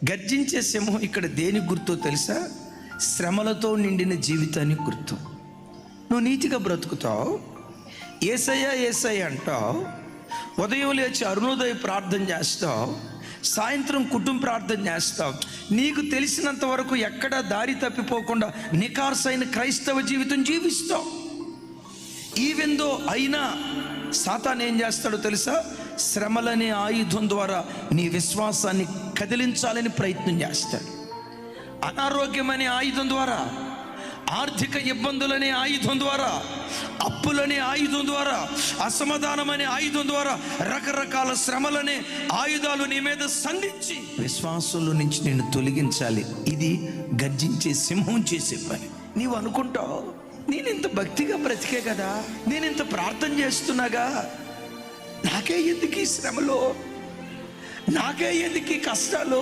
గర్జించే సింహం ఇక్కడ దేని గుర్తో తెలుసా? శ్రమలతో నిండిన జీవితానికి గుర్తు. నువ్వు నీతిగా బ్రతుకుతావు, యేసయ్య యేసయ్య అంటావు, ఉదయం లేచి అరుణోదయ ప్రార్థన చేస్తావు, సాయంత్రం కుటుంబ ప్రార్థన చేస్తావు. నీకు తెలిసినంత వరకు ఎక్కడా దారి తప్పిపోకుండా నికార్సైన క్రైస్తవ జీవితం జీవిస్తావు. ఈవెందో అయినా సాతాను ఏం చేస్తాడో తెలుసా? శ్రమలనే ఆయుధం ద్వారా నీ విశ్వాసాన్ని కదిలించాలని ప్రయత్నం చేస్తాడు. అనారోగ్యం అనే ఆయుధం ద్వారా, ఆర్థిక ఇబ్బందులనే ఆయుధం ద్వారా, అప్పులనే ఆయుధం ద్వారా, అసమాధానం అనే ఆయుధం ద్వారా రకరకాల శ్రమలనే ఆయుధాలు నీ మీద సంధించి విశ్వాసంలో నుంచి నేను తొలగించాలి. ఇది గర్జించే సింహం చేసే పని. నీవు అనుకుంటావు, నేను ఇంత భక్తిగా బ్రతికే కదా, నేను ఇంత ప్రార్థన చేస్తున్నాగా, నాకే ఎందుకు ఈ శ్రమలో, నాకే ఎందుకు ఈ కష్టాలు,